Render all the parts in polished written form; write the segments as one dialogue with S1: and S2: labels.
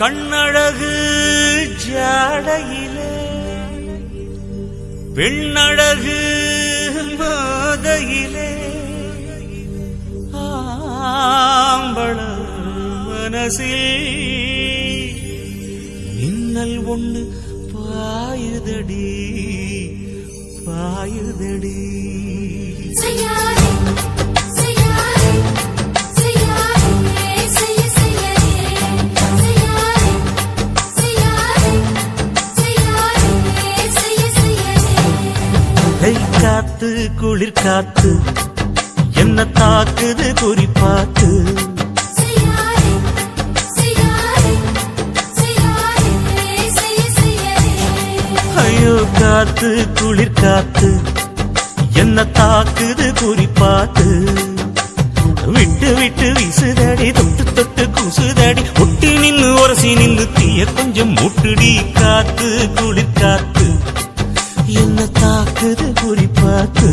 S1: கண்ணழகு ஜாடையிலே பெண்ணழகு மாதையிலே ஆம்பள மனசில் மின்னல் ஒண்ணு பாயுதடி பாயுதடி. காத்து குளிர் காத்து என்ன தாக்குது குறிப்பாத்து. ஐயோ காத்து குளிர் காத்து என்ன தாக்குது குறிப்பாத்து. விட்டு விட்டு வீசுதடி தொட்டு தொட்டு கூசுதடி ஒட்டி நின்னு உரசி நின்று தீய கொஞ்சம் மூட்டுடி. காத்து குளிர் காத்து என்ன தாக்குது குறிப்பாத்து.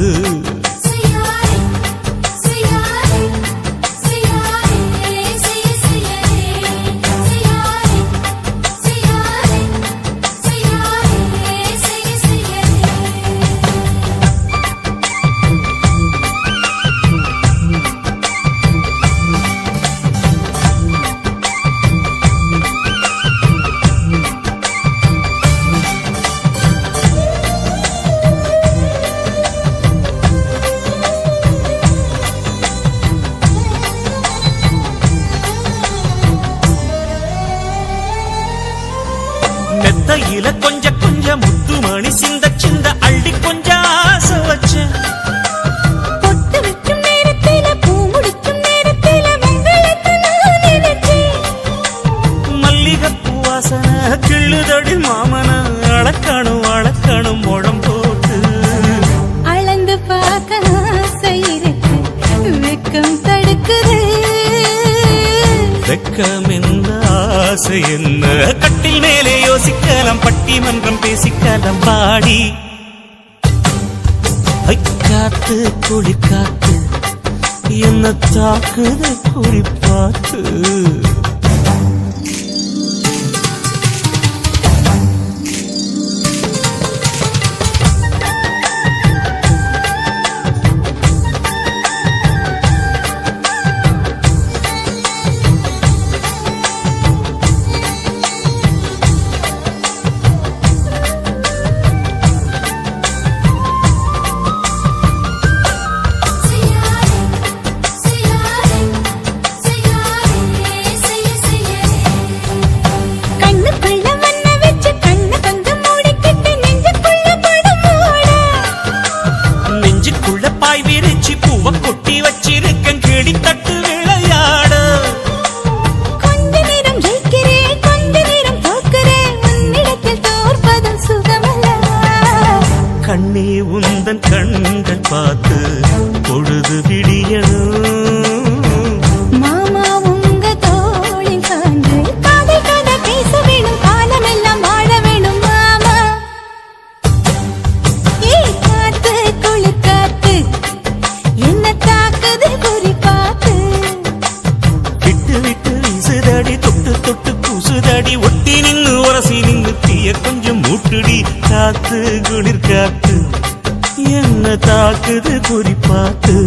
S1: மெத்தையில கொஞ்ச கொஞ்ச முத்துமணி சிந்த சிந்த அள்ளி கொஞ்ச ஆசை வச்ச.
S2: பொட்டு வைக்கும் நேரத்தில பூ முடிக்கும் நேரத்தில மங்களத்தை நான் நினைச்சேன்.
S1: மல்லிகைப்பூ வாசனை கிள்ளுதடி மாமன அளக்கணும் அளக்கணும் முழம் போட்டு.
S2: அளந்து பார்க்க ஆசை இருக்கு வெக்கம் தடுக்குது.
S1: வெக்கம் என்ன ஆசை என்ன கட்டில் மேலே யோசிக்கலாம் பட்டிமன்றம் பேசிக்கலாம் பாடி. காத்து குளிர் காத்து என்ன தாக்குது குறிப்பாத்து. கொட்டி வச்சிருக்கேன் கிளி தட்டு விளையாட.
S2: கொஞ்ச நேரம் ஜெயிக்கிறேன் கொஞ்ச நேரம் தோக்கிறேன் உன்னிடத்தில் தோற்பதும் சுகமல்ல.
S1: கண்ணே உந்தன் கண்கள் பார்த்து பொழுது விடியணும்.
S2: மாமா உங்க தோளின் சான்று காதல் கதை பேச வேணும் காலமெல்லாம் வாழ வேணும் மாமா. ஏ காத்து குளிர் காத்து என்ன தாக்குது குறிப்பாத்து.
S1: விட்டு விட்டு வீசுதடி தொட்டு தொட்டு கூசுதடி ஒட்டி நின்னு உரசி நின்னு தீய கொஞ்சம் மூட்டுடி. காத்து குளிர் காத்து என்ன தாக்குது குறிப்பாத்து.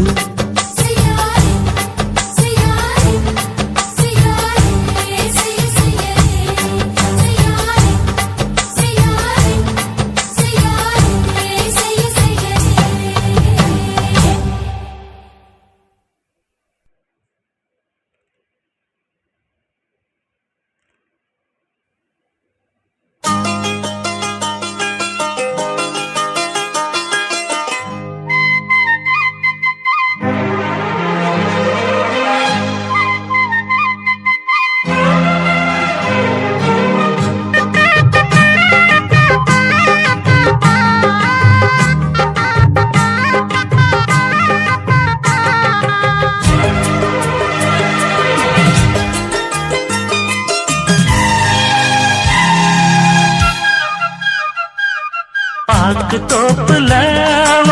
S1: பாக்கு தோப்புல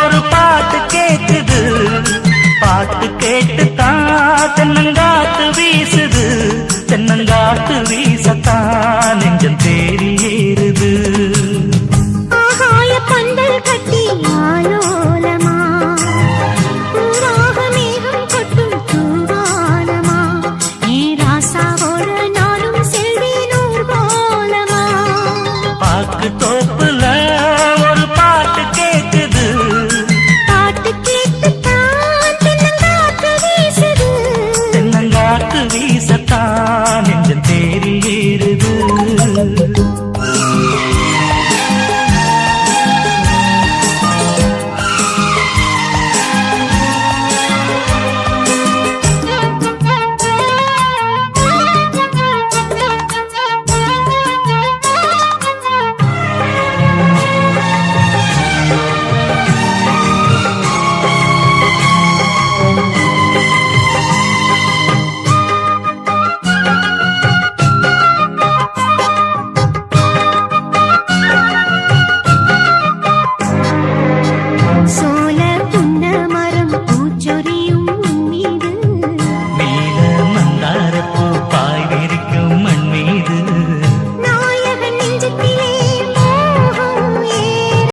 S1: ஒரு பாட்டு கேக்குது, பாட்டு கேட்டு தான் தென்னங்காத்து வீசுது, தென்னங்காத்து வீசுது.